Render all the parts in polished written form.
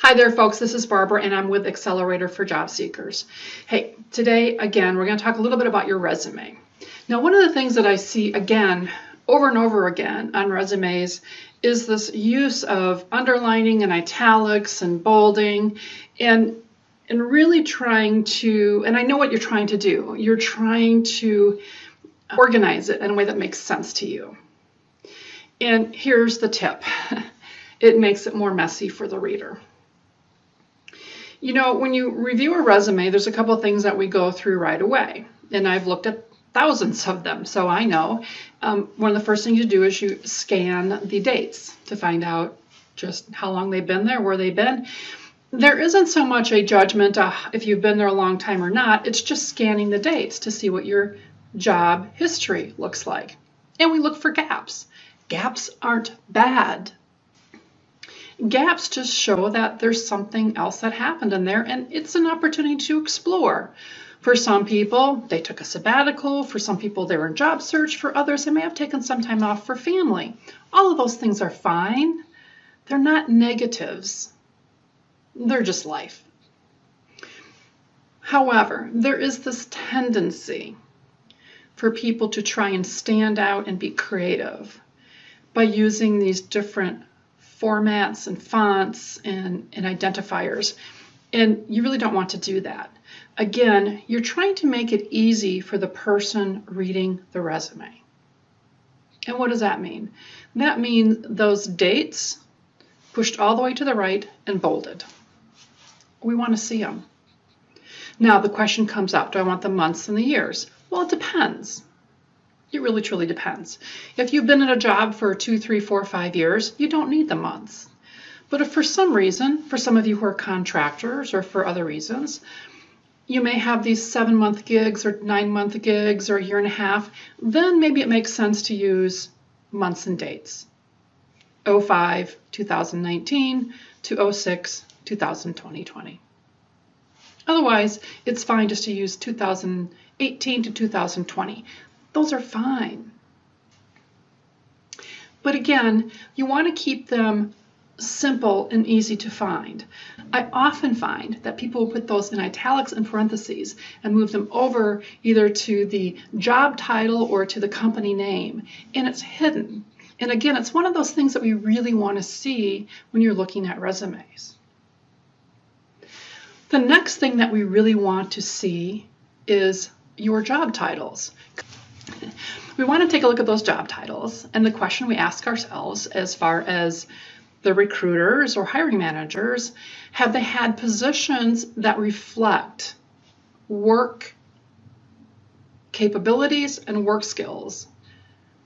Hi there, folks. This is Barbara, and I'm with Accelerator for Job Seekers. Hey, today, again, we're going to talk a little bit about your resume. Now, one of the things that I see, again, over and over again on resumes is this use of underlining and italics and bolding and really trying to, and I know what you're trying to do. You're trying to organize it in a way that makes sense to you. And here's the tip. It makes it more messy for the reader. You know, when you review a resume, there's a couple of things that we go through right away. And I've looked at thousands of them, so I know. One of the first things you do is you scan the dates to find out just how long they've been there, where they've been. There isn't so much a judgment if you've been there a long time or not. It's just scanning the dates to see what your job history looks like. And we look for gaps. Gaps aren't bad. Gaps just show that there's something else that happened in there, and it's an opportunity to explore. For some people, they took a sabbatical. For some people, they were in job search. For others, they may have taken some time off for family. All of those things are fine. They're not negatives. They're just life. However, there is this tendency for people to try and stand out and be creative by using these different formats and fonts and identifiers, and you really don't want to do that. Again, you're trying to make it easy for the person reading the resume. And what does that mean? That means those dates pushed all the way to the right and bolded. We want to see them. Now the question comes up, do I want the months and the years? Well, it depends. It really truly depends. If you've been in a job for 2, 3, 4, 5 years, you don't need the months. But if for some reason, for some of you who are contractors or for other reasons, you may have these 7-month gigs or 9-month gigs or a year and a half, then maybe it makes sense to use months and dates. 05, 2019 to 06, 2020. Otherwise, it's fine just to use 2018 to 2020. Those are fine. But again, you want to keep them simple and easy to find. I often find that people put those in italics and parentheses and move them over either to the job title or to the company name, and it's hidden. And again, it's one of those things that we really want to see when you're looking at resumes. The next thing that we really want to see is your job titles. We want to take a look at those job titles, and the question we ask ourselves as far as the recruiters or hiring managers, have they had positions that reflect work capabilities and work skills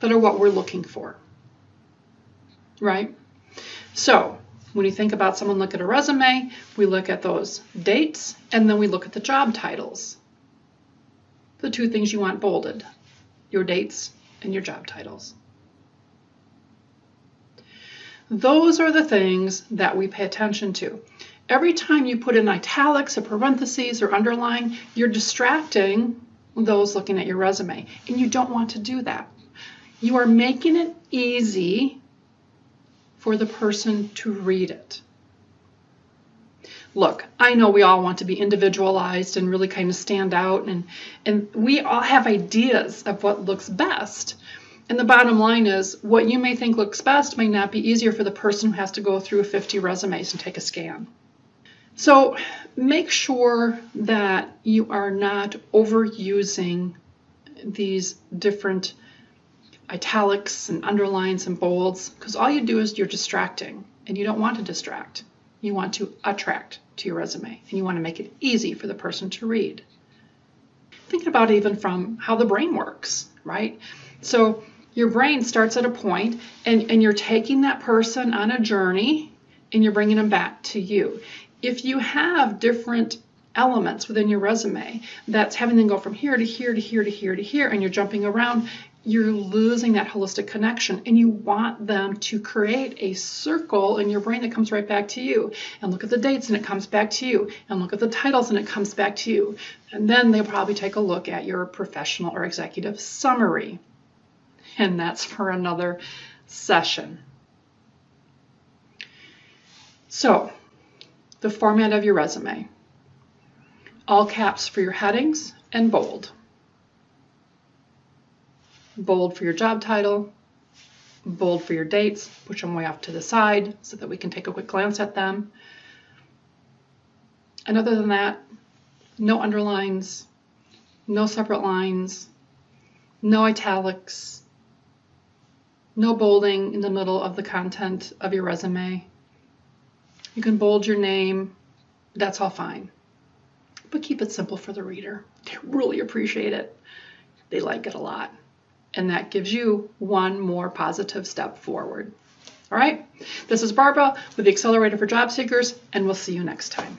that are what we're looking for, right? So when you think about someone look at a resume, we look at those dates, and then we look at the job titles. The two things you want bolded. Your dates and your job titles. Those are the things that we pay attention to. Every time you put in italics or parentheses or underline, you're distracting those looking at your resume, and you don't want to do that. You are making it easy for the person to read it. Look, I know we all want to be individualized and really kind of stand out, and we all have ideas of what looks best. And the bottom line is, what you may think looks best may not be easier for the person who has to go through 50 resumes and take a scan. So make sure that you are not overusing these different italics and underlines and bolds, because all you do is you're distracting, and you don't want to distract. You want to attract to your resume, and you want to make it easy for the person to read. Thinking about even from how the brain works, right? So your brain starts at a point, and you're taking that person on a journey, and you're bringing them back to you. If you have different elements within your resume that's having them go from here to here to here to here to here, and you're jumping around, you're losing that holistic connection, and you want them to create a circle in your brain that comes right back to you. And look at the dates and it comes back to you, and look at the titles and it comes back to you. And then they'll probably take a look at your professional or executive summary. And that's for another session. So the format of your resume. All caps for your headings and bold. Bold for your job title, bold for your dates, push them way off to the side so that we can take a quick glance at them. And other than that, no underlines, no separate lines, no italics, no bolding in the middle of the content of your resume. You can bold your name, that's all fine. But keep it simple for the reader. They really appreciate it. They like it a lot. And that gives you one more positive step forward. All right, this is Barbara with the Accelerator for Job Seekers, and we'll see you next time.